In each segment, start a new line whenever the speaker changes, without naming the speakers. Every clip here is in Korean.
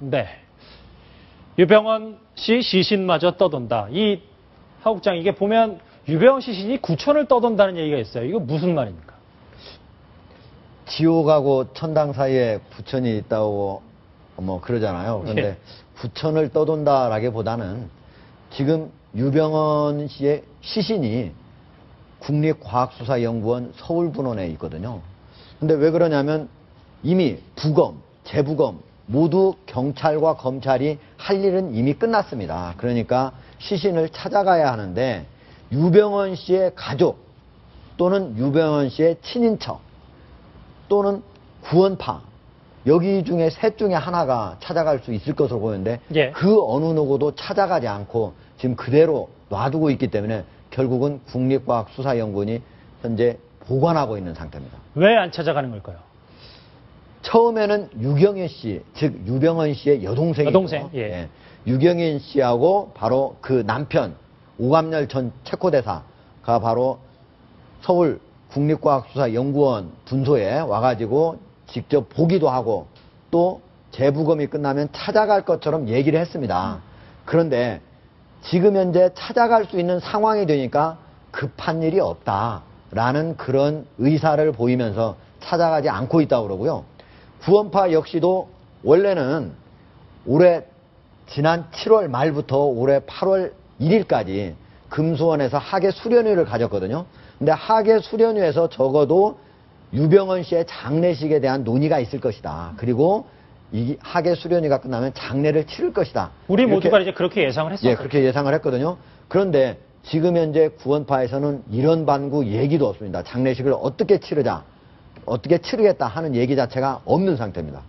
네. 유병헌 씨 시신마저 떠돈다. 이 하국장 이게 보면 유병헌 시신이 구천을 떠돈다는 얘기가 있어요. 이거 무슨 말입니까?
지옥하고 천당 사이에 구천이 있다고 뭐 그러잖아요. 그런데
예.
구천을 떠돈다라기보다는 지금 유병헌 씨의 시신이 국립과학수사연구원 서울분원에 있거든요. 근데 왜 그러냐면 이미 부검, 재부검 모두 경찰과 검찰이 할 일은 이미 끝났습니다. 그러니까 시신을 찾아가야 하는데 유병헌 씨의 가족 또는 유병헌 씨의 친인척 또는 구원파 여기 중에 셋 중에 하나가 찾아갈 수 있을 것으로 보이는데
예.
그 어느 누구도 찾아가지 않고 지금 그대로 놔두고 있기 때문에 결국은 국립과학수사연구원이 현재 보관하고 있는 상태입니다.
왜 안 찾아가는 걸까요?
처음에는 유경현 씨, 즉 유병헌 씨의 여동생이죠.
여동생, 예.
유경현 씨하고 바로 그 남편 오감열 전 체코대사가 바로 서울 국립과학수사연구원 분소에 와가지고 직접 보기도 하고 또 재부검이 끝나면 찾아갈 것처럼 얘기를 했습니다. 그런데 지금 현재 찾아갈 수 있는 상황이 되니까 급한 일이 없다라는 그런 의사를 보이면서 찾아가지 않고 있다고 그러고요. 구원파 역시도 원래는 올해 지난 7월 말부터 올해 8월 1일까지 금수원에서 하계 수련회를 가졌거든요. 근데 하계 수련회에서 적어도 유병헌 씨의 장례식에 대한 논의가 있을 것이다. 그리고 이 하계 수련회가 끝나면 장례를 치를 것이다.
우리 모두가 이제 그렇게 예상을 했었죠.
예, 그렇게 예상을 했거든요. 그런데 지금 현재 구원파에서는 이런 반구 얘기도 없습니다. 장례식을 어떻게 치르자, 어떻게 치르겠다 하는 얘기 자체가 없는 상태입니다.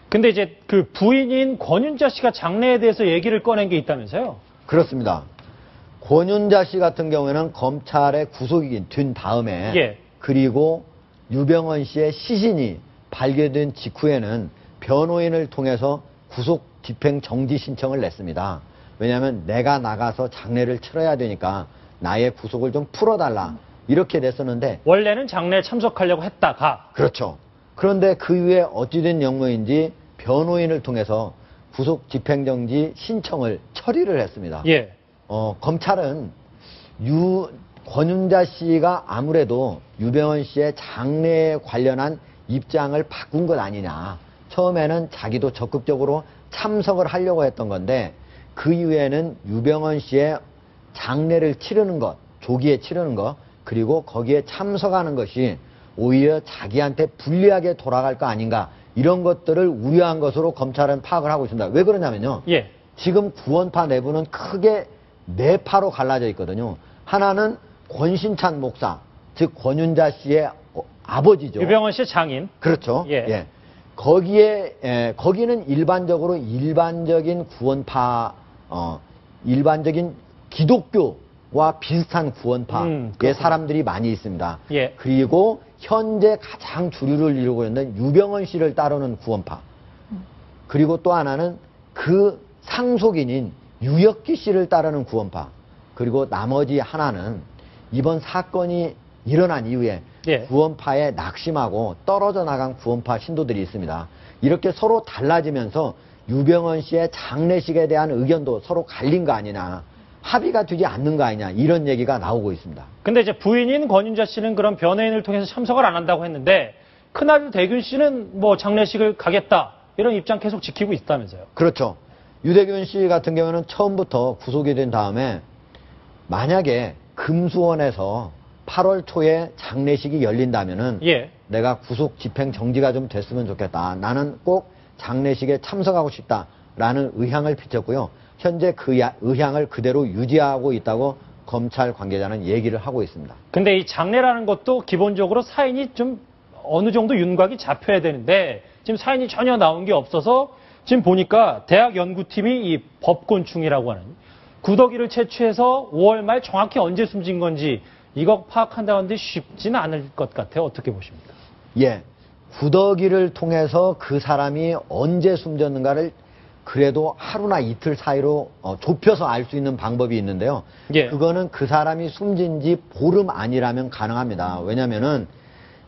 근데 이제 그 부인인 권윤자 씨가 장례에 대해서 얘기를 꺼낸 게 있다면서요?
그렇습니다. 권윤자 씨 같은 경우에는 검찰에 구속이 된 다음에
예.
그리고 유병헌 씨의 시신이 발견된 직후에는 변호인을 통해서 구속 집행 정지 신청을 냈습니다. 왜냐하면 내가 나가서 장례를 치러야 되니까 나의 구속을 좀 풀어달라 이렇게 냈었는데
원래는 장례에 참석하려고 했다가
그렇죠. 그런데 그 이후에 어찌된 영문인지 변호인을 통해서 구속 집행 정지 신청을 처리를 했습니다.
예.
검찰은 권윤자 씨가 아무래도 유병헌 씨의 장례에 관련한 입장을 바꾼 것 아니냐. 처음에는 자기도 적극적으로 참석을 하려고 했던 건데 그 이후에는 유병헌 씨의 장례를 치르는 것, 조기에 치르는 것, 그리고 거기에 참석하는 것이 오히려 자기한테 불리하게 돌아갈 거 아닌가 이런 것들을 우려한 것으로 검찰은 파악을 하고 있습니다. 왜 그러냐면요.
예.
지금 구원파 내부는 크게 네 파로 갈라져 있거든요. 하나는 권신찬 목사, 즉 권윤자 씨의 아버지죠.
유병헌 씨의 장인.
그렇죠.
예.
거기는 일반적인 구원파, 일반적인 기독교와 비슷한 구원파의 사람들이 많이 있습니다.
예.
그리고 현재 가장 주류를 이루고 있는 유병헌 씨를 따르는 구원파. 그리고 또 하나는 그 상속인인 유혁기 씨를 따르는 구원파. 그리고 나머지 하나는 이번 사건이 일어난 이후에
예.
구원파에 낙심하고 떨어져 나간 구원파 신도들이 있습니다. 이렇게 서로 달라지면서 유병헌 씨의 장례식에 대한 의견도 서로 갈린 거 아니냐, 합의가 되지 않는 거 아니냐 이런 얘기가 나오고 있습니다.
근데 이제 부인인 권윤자 씨는 그런 변호인을 통해서 참석을 안 한다고 했는데 큰아들 대균 씨는 뭐 장례식을 가겠다 이런 입장 계속 지키고 있다면서요.
그렇죠. 유대균 씨 같은 경우는 처음부터 구속이 된 다음에 만약에 금수원에서 8월 초에 장례식이 열린다면은
예.
내가 구속 집행 정지가 좀 됐으면 좋겠다. 나는 꼭 장례식에 참석하고 싶다라는 의향을 비쳤고요. 현재 그 의향을 그대로 유지하고 있다고 검찰 관계자는 얘기를 하고 있습니다.
근데 이 장례라는 것도 기본적으로 사인이 좀 어느 정도 윤곽이 잡혀야 되는데 지금 사인이 전혀 나온 게 없어서 지금 보니까 대학 연구팀이 이 법곤충이라고 하는 구더기를 채취해서 5월 말 정확히 언제 숨진 건지 이거 파악한다는데 쉽지는 않을 것 같아요. 어떻게 보십니까?
예. 구더기를 통해서 그 사람이 언제 숨졌는가를 그래도 하루나 이틀 사이로 좁혀서 알 수 있는 방법이 있는데요.
예.
그거는 그 사람이 숨진 지 보름 안이라면 가능합니다. 왜냐면은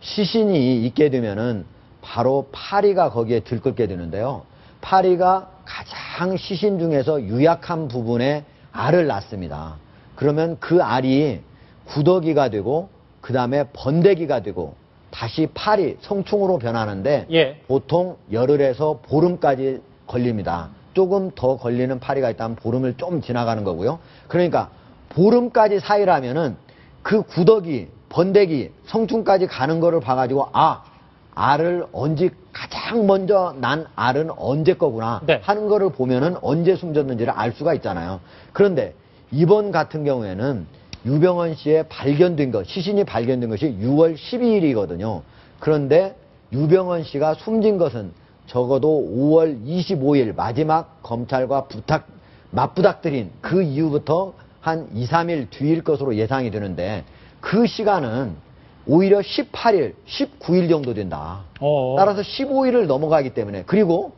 시신이 있게 되면은 바로 파리가 거기에 들끓게 되는데요. 파리가 가장 시신 중에서 유약한 부분에 알을 낳습니다. 그러면 그 알이 구더기가 되고 그 다음에 번데기가 되고 다시 팔이 성충으로 변하는데
예.
보통 열흘에서 보름까지 걸립니다. 조금 더 걸리는 파리가 있다면 보름을 좀 지나가는 거고요. 그러니까 보름까지 사이라면은 그 구더기, 번데기, 성충까지 가는 거를 봐가지고 알을 언제 가장 먼저 난 알은 언제 거구나
네.
하는 거를 보면은 언제 숨졌는지를 알 수가 있잖아요. 그런데 이번 같은 경우에는 유병헌 씨의 발견된 것, 시신이 발견된 것이 6월 12일이거든요. 그런데 유병헌 씨가 숨진 것은 적어도 5월 25일 마지막 검찰과 맞부닥들인 그 이후부터 한 2, 3일 뒤일 것으로 예상이 되는데 그 시간은 오히려 18일, 19일 정도 된다. 따라서 15일을 넘어가기 때문에 그리고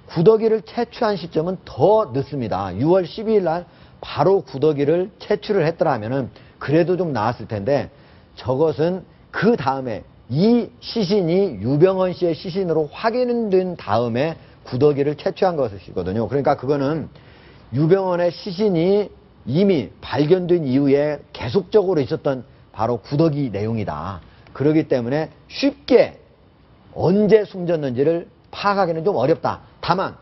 구더기를 채취한 시점은 더 늦습니다. 6월 12일 날 바로 구더기를 채취를 했더라면은 그래도 좀 나았을 텐데 저것은 그 다음에 이 시신이 유병헌 씨의 시신으로 확인된 다음에 구더기를 채취한 것이거든요. 그러니까 그거는 유병헌의 시신이 이미 발견된 이후에 계속적으로 있었던 바로 구더기 내용이다. 그렇기 때문에 쉽게 언제 숨졌는지를 파악하기는 좀 어렵다. 다만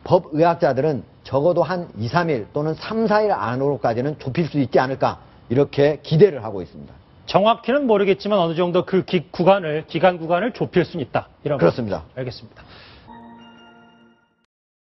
법의학자들은 적어도 한 2, 3일 또는 3, 4일 안으로까지는 좁힐 수 있지 않을까 이렇게 기대를 하고 있습니다.
정확히는 모르겠지만 어느 정도 그 기간 구간을 좁힐 수는 있다. 이런
그렇습니다.
알겠습니다.